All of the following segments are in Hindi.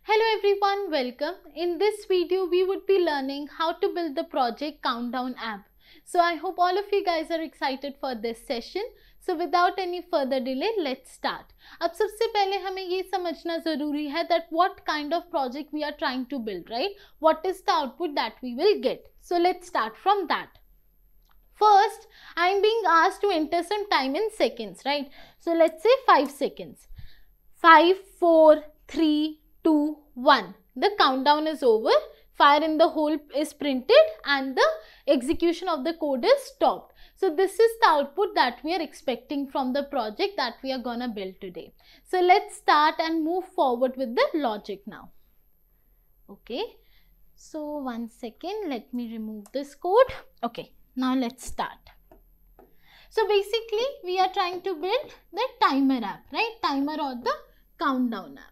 Hello everyone, welcome. In this video, we would be learning how to build the project Countdown app. So I hope all of you guys are excited for this session. So without any further delay, let's start. अब सबसे पहले हमें ये समझना ज़रूरी है that what kind of project we are trying to build, right? What is the output that we will get? So let's start from that. First, I am being asked to enter some time in seconds, right? So let's say 5 seconds. 5, 4, 3, 2, 1. The countdown is over. Fire in the hole is printed and the execution of the code is stopped. So this is the output that we are expecting from the project that we are gonna build today. So let's start and move forward with the logic now. Okay. So 1 second. Let me remove this code. Okay. Now let's start. So basically we are trying to build the timer app, right? Timer or the countdown app.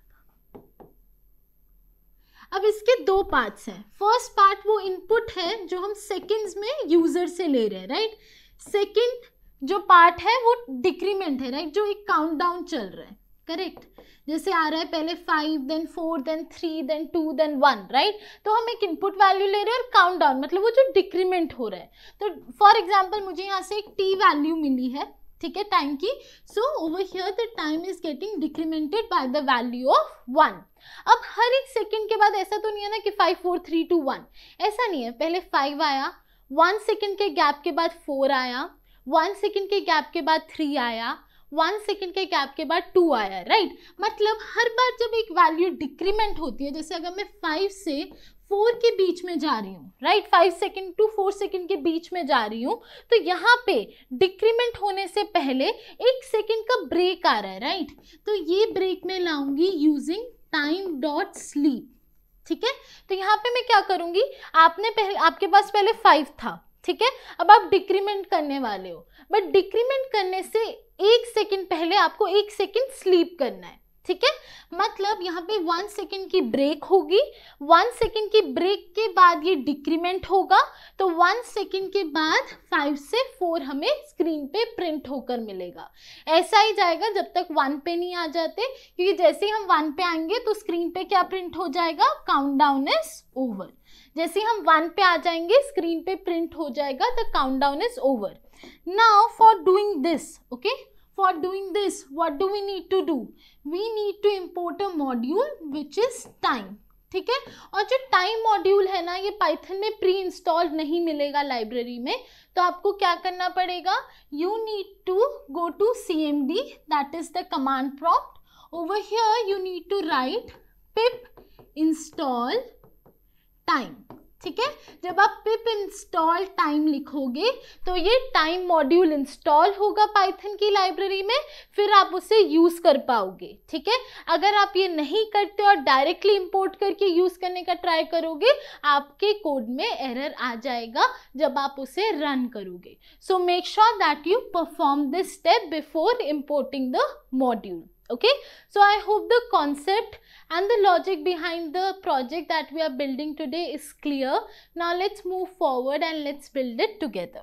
अब इसके दो पार्ट्स हैं. फर्स्ट पार्ट वो इनपुट है जो हम सेकंड्स में यूजर से ले रहे हैं, राइट. सेकंड जो पार्ट है वो डिक्रीमेंट है, राइट, जो एक काउंटडाउन चल रहा है, करेक्ट. जैसे आ रहा है पहले 5 then 4 then 3 then 2 then 1, right. तो हम एक इनपुट वैल्यू ले रहे हैं और काउंटडाउन मतलब वो जो डिक्रीमेंट हो रहा है. तो फॉर एग्जांपल मुझे यहाँ से एक टी वैल्यू मिली है, ठीक है, टाइम की. सो over here the time is getting डिक्रीमेंटेड by the value of 1. अब हर एक सेकंड के बाद ऐसा तो नहीं है ना कि 5 4 3 2 1, ऐसा नहीं है. पहले 5 आया, 1 सेकंड के गैप के बाद 4 आया, 1 सेकंड के गैप के बाद 3 आया, 1 सेकंड के गैप के बाद 2 आया, राइट. मतलब हर बार जब एक वैल्यू डिक्रीमेंट होती है, जैसे अगर मैं 5 से 4 के बीच में जा रही हूँ, राइट, 5 सेकंड टू 4 सेकंड के बीच में जा रही हूँ, तो यहाँ पे डिक्रीमेंट होने से पहले 1 सेकंड का ब्रेक आ रहा है, राइट. तो ये ब्रेक मैं लाऊंगी यूजिंग टाइम डॉट स्लीप, ठीक है. तो यहाँ पे मैं क्या करूंगी, आपके पास पहले 5 था, ठीक है. अब आप डिक्रीमेंट करने वाले हो, बट डिक्रीमेंट करने से 1 सेकंड पहले आपको 1 सेकंड स्लीप करना है, ठीक है. मतलब यहाँ पे 1 सेकंड की ब्रेक होगी, 1 सेकंड की ब्रेक के बाद ये डिक्रीमेंट होगा, तो 1 सेकंड के बाद 5 से 4 हमें स्क्रीन पे प्रिंट होकर मिलेगा. ऐसा ही जाएगा जब तक 1 पे नहीं आ जाते, क्योंकि जैसे ही हम 1 पे आएंगे तो स्क्रीन पे क्या प्रिंट हो जाएगा, काउंटडाउन इज ओवर. जैसे ही हम 1 पे आ जाएंगे स्क्रीन पे प्रिंट हो जाएगा the countdown is over. Now for doing this, okay, for doing this what do we need to do, we need to import a module which is time, ठीक है. और जो टाइम मॉड्यूल है ना, ये पाइथन में प्री इंस्टॉल्ड नहीं मिलेगा लाइब्रेरी में. तो आपको क्या करना पड़ेगा, you need to go to cmd, that is the command prompt. Over here you need to write pip install time, ठीक है. जब आप pip install time लिखोगे तो ये टाइम मॉड्यूल इंस्टॉल होगा पाइथन की लाइब्रेरी में, फिर आप उसे यूज कर पाओगे, ठीक है. अगर आप ये नहीं करते और डायरेक्टली इंपोर्ट करके यूज करने का ट्राई करोगे, आपके कोड में एरर आ जाएगा जब आप उसे रन करोगे. So make sure that you perform this step before importing the module. Okay, so I hope the concept and the logic behind the project that we are building today is clear. Now let's move forward and let's build it together.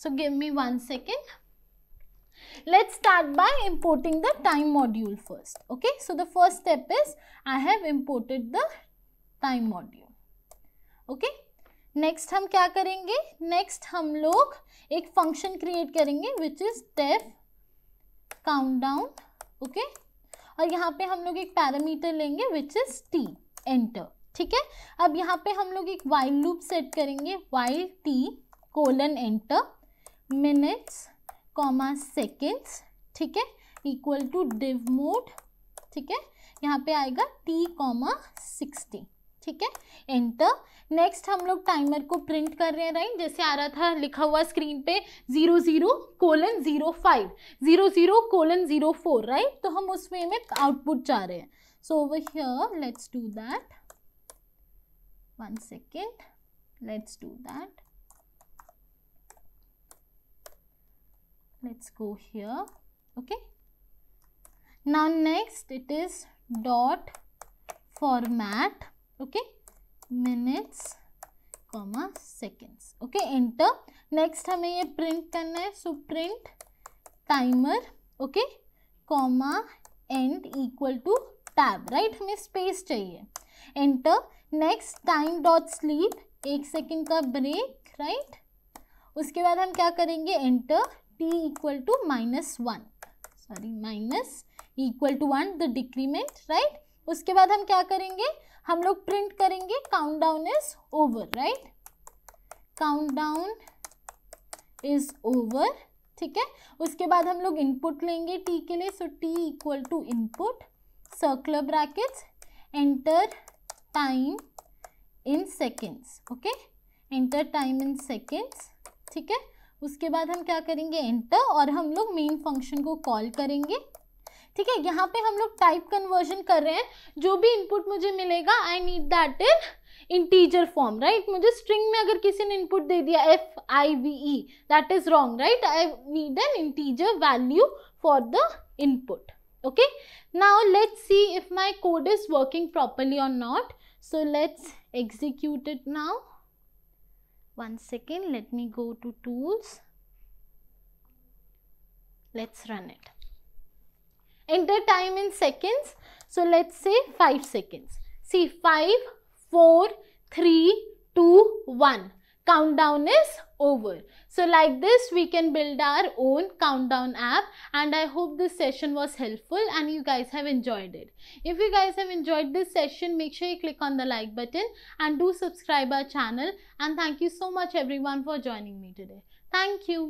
So give me 1 second. Let's start by importing the time module first. Okay, so the first step is I have imported the time module. Okay, next हम क्या करेंगे, next हम लोग एक function create करेंगे which is def countdown. Okay और यहाँ पे हम लोग एक पैरामीटर लेंगे विच इज टी, एंटर, ठीक है. अब यहाँ पे हम लोग एक वाइल लूप सेट करेंगे, while T colon enter minutes comma seconds, ठीक है, इक्वल टू div मोड, ठीक है. यहाँ पे आएगा t कॉमा 60, ठीक है, एंटर. नेक्स्ट हम लोग टाइमर को प्रिंट कर रहे हैं, राइट. जैसे आ रहा था लिखा हुआ स्क्रीन पे 00:05 00:04, राइट. तो हम उस वे में आउटपुट चाह रहे हैं. So over here let's do that. 1 second, let's do that. Let's go here. Okay, now next it is dot format, okay, minutes comma seconds, okay, enter. Next हमें ये प्रिंट करना है, so print timer, okay, comma end equal to tab, right, हमें स्पेस चाहिए. Enter. Next time dot sleep, 1 second का ब्रेक, राइट. उसके बाद हम क्या करेंगे, enter t equal to -1, sorry minus equal to 1 the decrement, right. उसके बाद हम क्या करेंगे, हम लोग प्रिंट करेंगे countdown is over, right. Countdown is over, ठीक है. उसके बाद हम लोग इनपुट लेंगे t के लिए, so t equal to input circular brackets, enter time in seconds, okay, enter time in seconds, ठीक है. उसके बाद हम क्या करेंगे, एंटर, और हम लोग मेन फंक्शन को कॉल करेंगे, ठीक है. यहाँ पे हम लोग टाइप कन्वर्जन कर रहे हैं. जो भी इनपुट मुझे मिलेगा I need that in integer form, right. मुझे स्ट्रिंग में अगर किसी ने इनपुट दे दिया FIVE, that is wrong, right. I need an integer value for the input. Okay, now let's see if my code is working properly or not. So let's execute it now. One second, let me go to tools. Let's run it. Enter time in seconds. So let's say 5 seconds. See, 5, 4, 3, 2, 1. Countdown is over. So like this we can build our own countdown app, and I hope this session was helpful and you guys have enjoyed it. If you guys have enjoyed this session, make sure you click on the like button and do subscribe our channel, and thank you so much everyone for joining me today. Thank you.